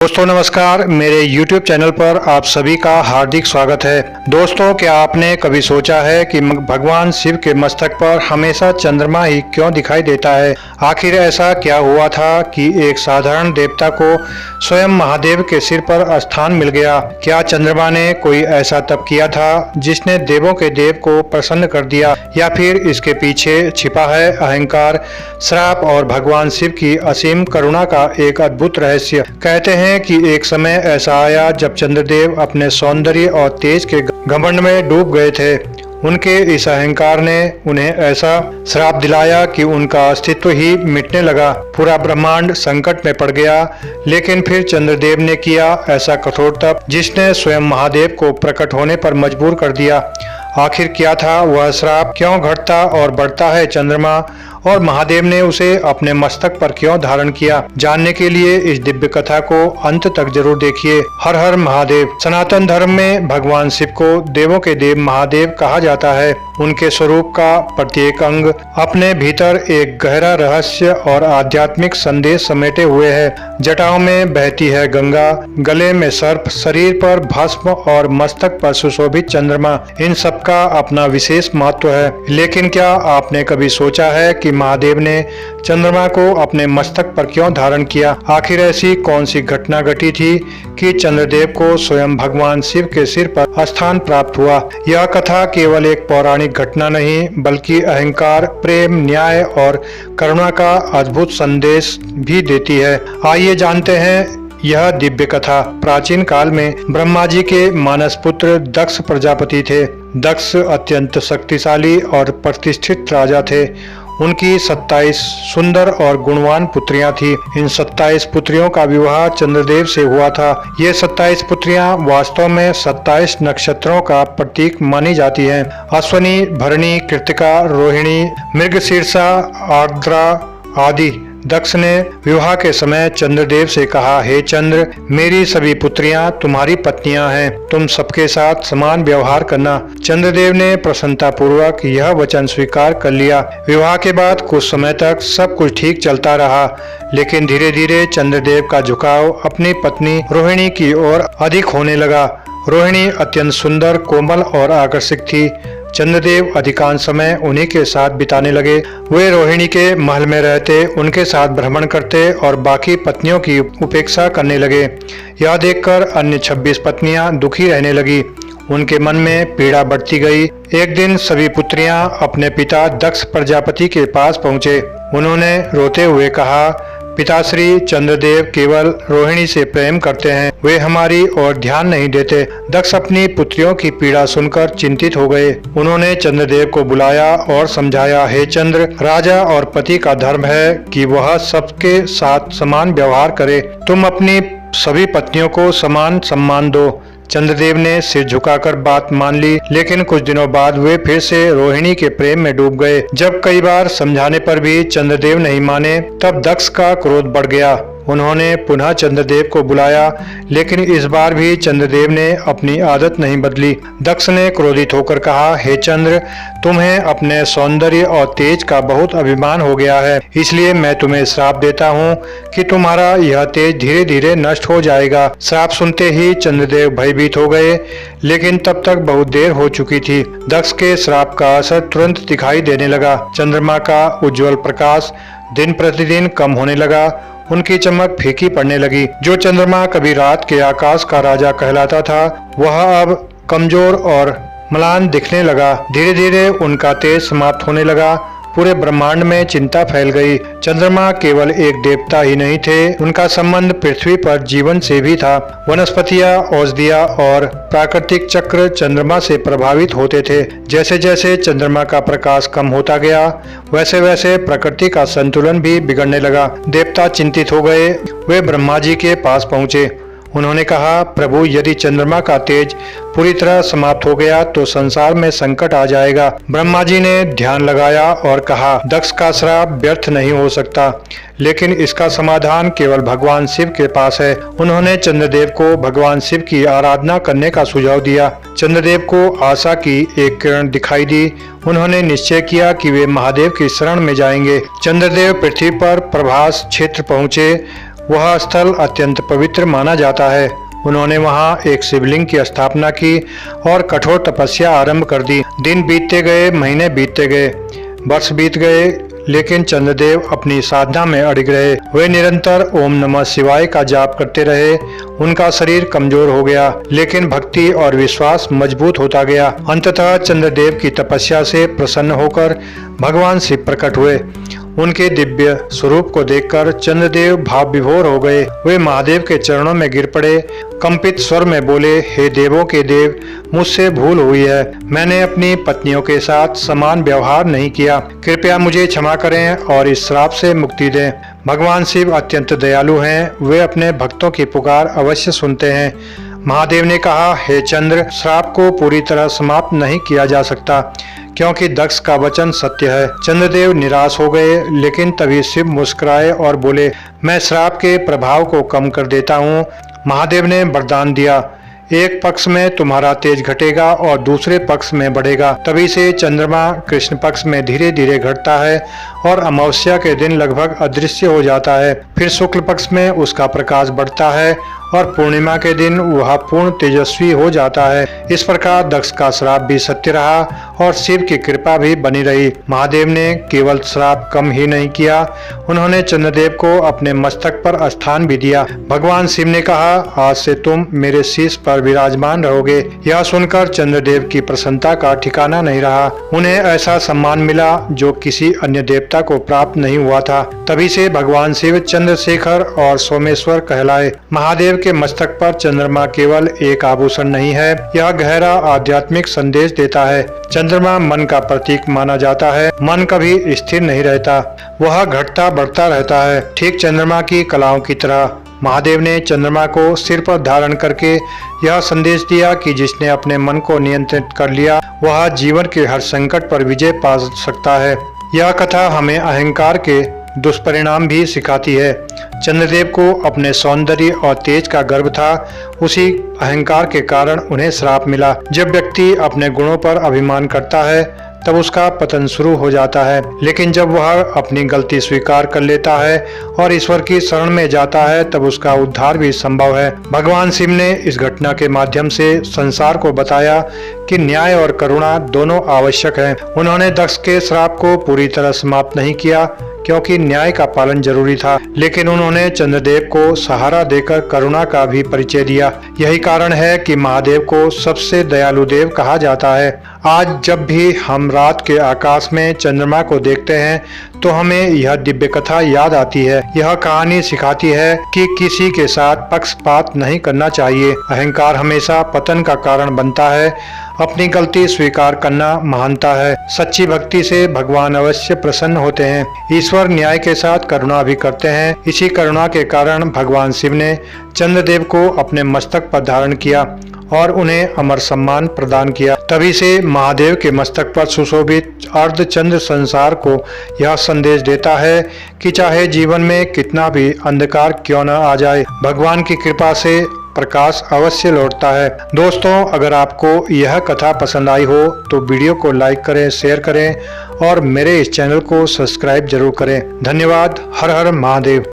दोस्तों नमस्कार, मेरे YouTube चैनल पर आप सभी का हार्दिक स्वागत है। दोस्तों, क्या आपने कभी सोचा है कि भगवान शिव के मस्तक पर हमेशा चंद्रमा ही क्यों दिखाई देता है? आखिर ऐसा क्या हुआ था कि एक साधारण देवता को स्वयं महादेव के सिर पर स्थान मिल गया? क्या चंद्रमा ने कोई ऐसा तप किया था जिसने देवों के देव को प्रसन्न कर दिया, या फिर इसके पीछे छिपा है अहंकार, श्राप और भगवान शिव की असीम करुणा का एक अद्भुत रहस्य? कहते हैं कि एक समय ऐसा आया जब चंद्रदेव अपने सौंदर्य और तेज के घमंड में डूब गए थे। उनके इस अहंकार ने उन्हें ऐसा श्राप दिलाया कि उनका अस्तित्व ही मिटने लगा। पूरा ब्रह्मांड संकट में पड़ गया। लेकिन फिर चंद्रदेव ने किया ऐसा कठोर तप जिसने स्वयं महादेव को प्रकट होने पर मजबूर कर दिया। आखिर क्या था वह श्राप? क्यों घटता और बढ़ता है चंद्रमा, और महादेव ने उसे अपने मस्तक पर क्यों धारण किया? जानने के लिए इस दिव्य कथा को अंत तक जरूर देखिए। हर हर महादेव। सनातन धर्म में भगवान शिव को देवों के देव महादेव कहा जाता है। उनके स्वरूप का प्रत्येक अंग अपने भीतर एक गहरा रहस्य और आध्यात्मिक संदेश समेटे हुए है। जटाओं में बहती है गंगा, गले में सर्प, शरीर पर भस्म और मस्तक पर सुशोभित चंद्रमा। इन सब का अपना विशेष महत्व है। लेकिन क्या आपने कभी सोचा है कि महादेव ने चंद्रमा को अपने मस्तक पर क्यों धारण किया? आखिर ऐसी कौन सी घटना घटी थी कि चंद्रदेव को स्वयं भगवान शिव के सिर पर स्थान प्राप्त हुआ? यह कथा केवल एक पौराणिक घटना नहीं, बल्कि अहंकार, प्रेम, न्याय और करुणा का अद्भुत संदेश भी देती है। आइए जानते हैं यह दिव्य कथा। प्राचीन काल में ब्रह्मा जी के मानस पुत्र दक्ष प्रजापति थे। दक्ष अत्यंत शक्तिशाली और प्रतिष्ठित राजा थे। उनकी 27 सुंदर और गुणवान पुत्रियां थीं। इन 27 पुत्रियों का विवाह चंद्रदेव से हुआ था। ये 27 पुत्रियां वास्तव में 27 नक्षत्रों का प्रतीक मानी जाती हैं। अश्वनी, भरणी, कृत्तिका, रोहिणी, मृगशीर्षा, आर्द्रा आदि। दक्ष ने विवाह के समय चंद्रदेव से कहा, हे चंद्र, मेरी सभी पुत्रियां तुम्हारी पत्नियां हैं, तुम सबके साथ समान व्यवहार करना। चंद्रदेव ने प्रसन्नता पूर्वक यह वचन स्वीकार कर लिया। विवाह के बाद कुछ समय तक सब कुछ ठीक चलता रहा, लेकिन धीरे धीरे चंद्रदेव का झुकाव अपनी पत्नी रोहिणी की ओर अधिक होने लगा। रोहिणी अत्यंत सुंदर, कोमल और आकर्षक थी। चंद्रदेव अधिकांश समय उन्हीं के साथ बिताने लगे। वे रोहिणी के महल में रहते, उनके साथ भ्रमण करते और बाकी पत्नियों की उपेक्षा करने लगे। यह देखकर अन्य 26 पत्नियां दुखी रहने लगी। उनके मन में पीड़ा बढ़ती गई। एक दिन सभी पुत्रियां अपने पिता दक्ष प्रजापति के पास पहुंचे। उन्होंने रोते हुए कहा, पिताश्री, चंद्रदेव केवल रोहिणी से प्रेम करते हैं, वे हमारी ओर ध्यान नहीं देते। दक्ष अपनी पुत्रियों की पीड़ा सुनकर चिंतित हो गए। उन्होंने चंद्रदेव को बुलाया और समझाया, हे चंद्र, राजा और पति का धर्म है कि वह सबके साथ समान व्यवहार करे। तुम अपनी सभी पत्नियों को समान सम्मान दो। चंद्रदेव ने सिर झुकाकर बात मान ली, लेकिन कुछ दिनों बाद वे फिर से रोहिणी के प्रेम में डूब गए। जब कई बार समझाने पर भी चंद्रदेव नहीं माने, तब दक्ष का क्रोध बढ़ गया। उन्होंने पुनः चंद्रदेव को बुलाया, लेकिन इस बार भी चंद्रदेव ने अपनी आदत नहीं बदली। दक्ष ने क्रोधित होकर कहा, हे चंद्र, तुम्हें अपने सौंदर्य और तेज का बहुत अभिमान हो गया है, इसलिए मैं तुम्हें श्राप देता हूँ कि तुम्हारा यह तेज धीरे धीरे नष्ट हो जाएगा। श्राप सुनते ही चंद्रदेव भयभीत हो गए, लेकिन तब तक बहुत देर हो चुकी थी। दक्ष के श्राप का असर तुरंत दिखाई देने लगा। चंद्रमा का उज्जवल प्रकाश दिन प्रतिदिन कम होने लगा। उनकी चमक फीकी पड़ने लगी। जो चंद्रमा कभी रात के आकाश का राजा कहलाता था, वह अब कमजोर और म्लान दिखने लगा। धीरे धीरे उनका तेज समाप्त होने लगा। पूरे ब्रह्मांड में चिंता फैल गई। चंद्रमा केवल एक देवता ही नहीं थे, उनका संबंध पृथ्वी पर जीवन से भी था। वनस्पतियां, औषधियां और प्राकृतिक चक्र चंद्रमा से प्रभावित होते थे। जैसे जैसे चंद्रमा का प्रकाश कम होता गया, वैसे वैसे प्रकृति का संतुलन भी बिगड़ने लगा। देवता चिंतित हो गए। वे ब्रह्मा जी के पास पहुंचे। उन्होंने कहा, प्रभु, यदि चंद्रमा का तेज पूरी तरह समाप्त हो गया तो संसार में संकट आ जाएगा। ब्रह्मा जी ने ध्यान लगाया और कहा, दक्ष का श्राप व्यर्थ नहीं हो सकता, लेकिन इसका समाधान केवल भगवान शिव के पास है। उन्होंने चंद्रदेव को भगवान शिव की आराधना करने का सुझाव दिया। चंद्रदेव को आशा की एक किरण दिखाई दी। उन्होंने निश्चय किया कि वे महादेव की शरण में जाएंगे। चंद्रदेव पृथ्वी पर प्रभास क्षेत्र पहुँचे। वह स्थल अत्यंत पवित्र माना जाता है। उन्होंने वहां एक शिवलिंग की स्थापना की और कठोर तपस्या आरंभ कर दी। दिन बीतते गए, महीने बीतते गए, वर्ष बीत गए, लेकिन चंद्रदेव अपनी साधना में अड़िग रहे। वे निरंतर ओम नमः शिवाय का जाप करते रहे। उनका शरीर कमजोर हो गया, लेकिन भक्ति और विश्वास मजबूत होता गया। अंततः चंद्रदेव की तपस्या से प्रसन्न होकर भगवान शिव प्रकट हुए। उनके दिव्य स्वरूप को देखकर चंद्रदेव भाव विभोर हो गए। वे महादेव के चरणों में गिर पड़े। कंपित स्वर में बोले, हे देवों के देव, मुझसे भूल हुई है। मैंने अपनी पत्नियों के साथ समान व्यवहार नहीं किया। कृपया मुझे क्षमा करें और इस श्राप से मुक्ति दें। भगवान शिव अत्यंत दयालु हैं। वे अपने भक्तों की पुकार अवश्य सुनते हैं। महादेव ने कहा, हे चंद्र, श्राप को पूरी तरह समाप्त नहीं किया जा सकता, क्योंकि दक्ष का वचन सत्य है। चंद्रदेव निराश हो गए, लेकिन तभी शिव मुस्कुराए और बोले, मैं श्राप के प्रभाव को कम कर देता हूँ। महादेव ने वरदान दिया, एक पक्ष में तुम्हारा तेज घटेगा और दूसरे पक्ष में बढ़ेगा। तभी से चंद्रमा कृष्ण पक्ष में धीरे धीरे घटता है और अमावस्या के दिन लगभग अदृश्य हो जाता है। फिर शुक्ल पक्ष में उसका प्रकाश बढ़ता है और पूर्णिमा के दिन वह पूर्ण तेजस्वी हो जाता है। इस प्रकार दक्ष का श्राप भी सत्य रहा और शिव की कृपा भी बनी रही। महादेव ने केवल श्राप कम ही नहीं किया, उन्होंने चंद्रदेव को अपने मस्तक पर स्थान भी दिया। भगवान शिव ने कहा, आज से तुम मेरे शीश पर विराजमान रहोगे। यह सुनकर चंद्रदेव की प्रसन्नता का ठिकाना नहीं रहा। उन्हें ऐसा सम्मान मिला जो किसी अन्य देवता को प्राप्त नहीं हुआ था। तभी से भगवान शिव चंद्रशेखर और सोमेश्वर कहलाए। महादेव के मस्तक पर चंद्रमा केवल एक आभूषण नहीं है, यह गहरा आध्यात्मिक संदेश देता है। चंद्रमा मन का प्रतीक माना जाता है। मन कभी स्थिर नहीं रहता, वह घटता बढ़ता रहता है, ठीक चंद्रमा की कलाओं की तरह। महादेव ने चंद्रमा को सिर पर धारण करके यह संदेश दिया कि जिसने अपने मन को नियंत्रित कर लिया, वह जीवन के हर संकट पर विजय पा सकता है। यह कथा हमें अहंकार के दुष्परिणाम भी सिखाती है। चंद्रदेव को अपने सौंदर्य और तेज का गर्व था, उसी अहंकार के कारण उन्हें श्राप मिला। जब व्यक्ति अपने गुणों पर अभिमान करता है तब उसका पतन शुरू हो जाता है, लेकिन जब वह अपनी गलती स्वीकार कर लेता है और ईश्वर की शरण में जाता है तब उसका उद्धार भी संभव है। भगवान शिव ने इस घटना के माध्यम से संसार को बताया कि न्याय और करुणा दोनों आवश्यक हैं। उन्होंने दक्ष के श्राप को पूरी तरह समाप्त नहीं किया, क्योंकि न्याय का पालन जरूरी था, लेकिन उन्होंने चंद्रदेव को सहारा देकर करुणा का भी परिचय दिया। यही कारण है कि महादेव को सबसे दयालु देव कहा जाता है। आज जब भी हम रात के आकाश में चंद्रमा को देखते हैं तो हमें यह दिव्य कथा याद आती है। यह कहानी सिखाती है कि किसी के साथ पक्षपात नहीं करना चाहिए। अहंकार हमेशा पतन का कारण बनता है। अपनी गलती स्वीकार करना महानता है। सच्ची भक्ति से भगवान अवश्य प्रसन्न होते हैं। ईश्वर न्याय के साथ करुणा भी करते हैं। इसी करुणा के कारण भगवान शिव ने चंद्रदेव को अपने मस्तक पर धारण किया और उन्हें अमर सम्मान प्रदान किया। तभी से महादेव के मस्तक पर सुशोभित अर्धचंद्र संसार को यह संदेश देता है कि चाहे जीवन में कितना भी अंधकार क्यों न आ जाए, भगवान की कृपा से प्रकाश अवश्य लौटता है। दोस्तों, अगर आपको यह कथा पसंद आई हो तो वीडियो को लाइक करें, शेयर करें और मेरे इस चैनल को सब्सक्राइब जरूर करें। धन्यवाद। हर हर महादेव।